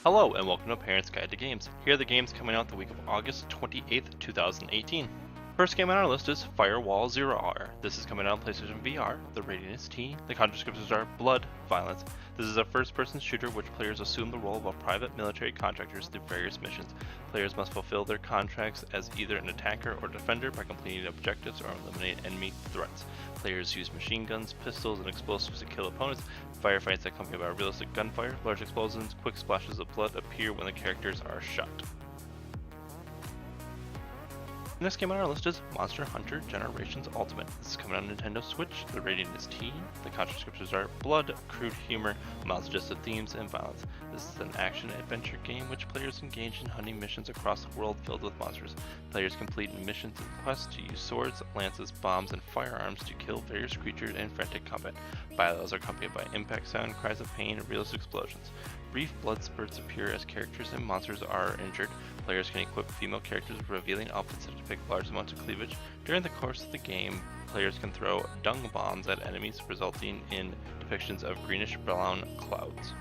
Hello and welcome to Parents Guide to Games. Here are the games coming out the week of August 28th, 2018. First game on our list is Firewall 0R. This is coming out on PlayStation VR. The rating is T. The content descriptors are blood, violence. This is a first-person shooter which players assume the role of private military contractors through various missions. Players must fulfill their contracts as either an attacker or defender by completing objectives or eliminate enemy threats. Players use machine guns, pistols, and explosives to kill opponents. Firefights accompanied by realistic gunfire, large explosions, quick splashes of blood appear when the characters are shot. The next game on our list is Monster Hunter Generations Ultimate. This is coming on Nintendo Switch. The rating is T. The content descriptors are blood, crude humor, mild suggestive themes, and violence. This is an action-adventure game which players engage in hunting missions across the world filled with monsters. Players complete missions and quests to use swords, lances, bombs, and firearms to kill various creatures in frantic combat. Battles are accompanied by impact sound, cries of pain, and realistic explosions. Brief blood spurts appear as characters and monsters are injured. Players can equip female characters with revealing outfits that depict large amounts of cleavage. During the course of the game, players can throw dung bombs at enemies, resulting in depictions of greenish-brown clouds.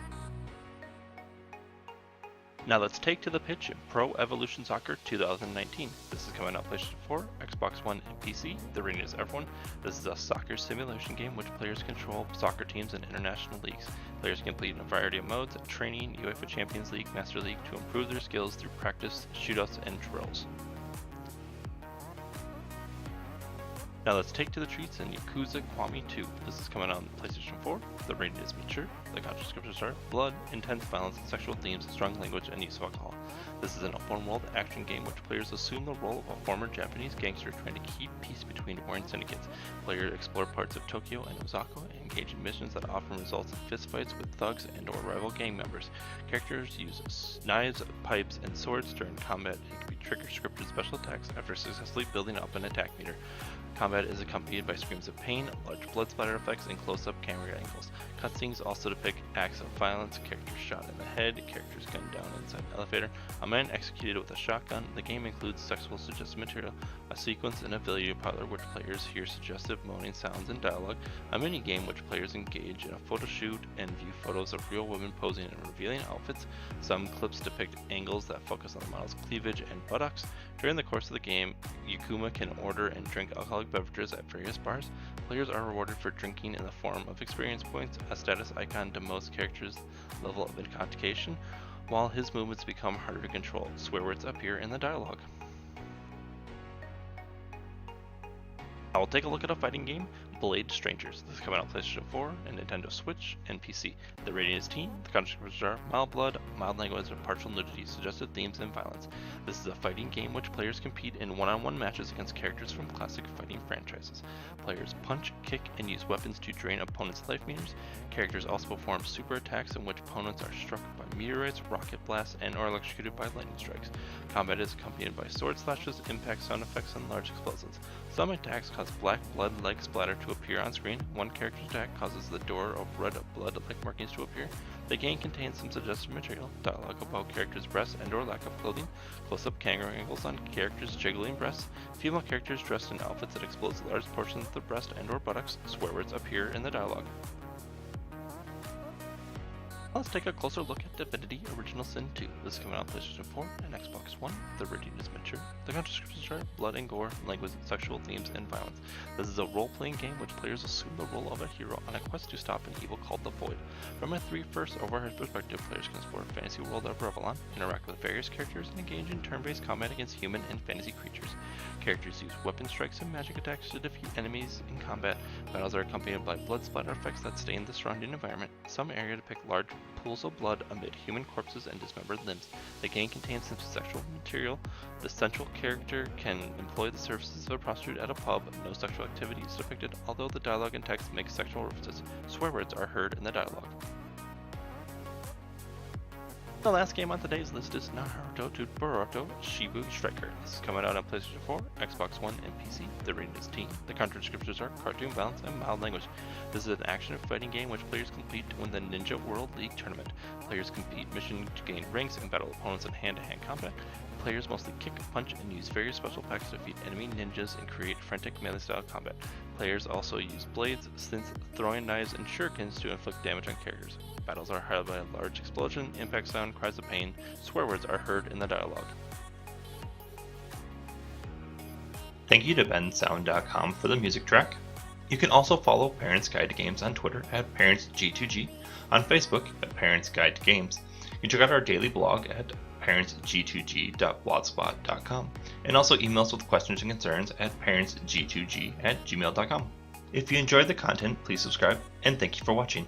Now let's take to the pitch in Pro Evolution Soccer 2019. This is coming out PlayStation 4, Xbox One, and PC. The rating is F1. This is a soccer simulation game which players control soccer teams in international leagues. Players can complete in a variety of modes, training, UEFA Champions League, Master League, to improve their skills through practice, shootouts, and drills. Now let's take to the treats in Yakuza Kiwami 2. This is coming out on PlayStation 4. The rating is mature. The content descriptors are blood, intense violence, sexual themes, strong language, and use of alcohol. This is an open-world action game which players assume the role of a former Japanese gangster trying to keep peace between warring syndicates. Players explore parts of Tokyo and Osaka and engage in missions that often result in fistfights with thugs and/or rival gang members. Characters use knives, pipes, and swords during combat and can be trigger scripted special attacks after successfully building up an attack meter. Combat is accompanied by screams of pain, large blood splatter effects, and close-up camera angles. Cutscenes also depict acts of violence, characters shot in the head, characters gunned down inside an elevator, a man executed with a shotgun. The game includes sexual suggestive material, a sequence in a video parlor which players hear suggestive moaning sounds and dialogue, a mini-game which players engage in a photo shoot and view photos of real women posing in revealing outfits. Some clips depict angles that focus on the model's cleavage and buttocks. During the course of the game, Akuma can order and drink alcoholic beverages at various bars. Players are rewarded for drinking in the form of experience points. A status icon demotes characters' level of intoxication, while his movements become harder to control. Swear words appear in the dialogue. I will take a look at a fighting game, Blade Strangers. This is coming out PlayStation 4 and Nintendo Switch and PC. The rating is T. The content descriptors are mild blood, mild language, and partial nudity, suggestive themes, and violence. This is a fighting game which players compete in one-on-one matches against characters from classic fighting franchises. Players punch, kick, and use weapons to drain opponents' life meters. Characters also perform super attacks in which opponents are struck by meteorites, rocket blasts, and/or electrocuted by lightning strikes. Combat is accompanied by sword slashes, impact sound effects, and large explosions. Some attacks cause black blood-like splatter to appear on screen. One character's attack causes the door of red blood-like markings to appear. The game contains some suggestive material, dialogue about characters' breasts and/or lack of clothing, close-up camera angles on characters' jiggling breasts, female characters dressed in outfits that expose large portions of the breast and/or buttocks. Swear words appear in the dialogue. Let's take a closer look at Divinity Original Sin 2. This is coming out on PlayStation 4 and Xbox One. The rating is mature. The content descriptions are blood and gore, language, sexual themes, and violence. This is a role-playing game which players assume the role of a hero on a quest to stop an evil called the Void. From a first overhead perspective, players can explore the fantasy world of Revlon, interact with various characters, and engage in turn-based combat against human and fantasy creatures. Characters use weapon strikes and magic attacks to defeat enemies in combat. Battles are accompanied by blood splatter effects that stain the surrounding environment. Some areas depict large pools of blood amid human corpses and dismembered limbs. The game contains some sexual material. The central character can employ the services of a prostitute at a pub. No sexual activity is depicted, although the dialogue and text make sexual references. Swear words are heard in the dialogue. The last game on today's list is Naruto to Boruto Shibu Striker. This is coming out on PlayStation 4, Xbox One, and PC. The rating is teen. The content descriptors are cartoon violence and mild language. This is an action and fighting game which players complete to win the Ninja World League tournament. Players complete missions to gain ranks and battle opponents in hand-to-hand combat. Players mostly kick, punch, and use various special packs to defeat enemy ninjas and create frantic melee-style combat. Players also use blades, slings, throwing knives, and shurikens to inflict damage on characters. Battles are highlighted by a large explosion, impact sound, cries of pain, swear words are heard in the dialogue. Thank you to bensound.com for the music track. You can also follow Parents Guide to Games on Twitter at ParentsG2G, on Facebook at Parents Guide to Games. You can check out our daily blog at parentsg2g.blogspot.com, and also email us with questions and concerns at parentsg2g@gmail.com. If you enjoyed the content, please subscribe, and thank you for watching.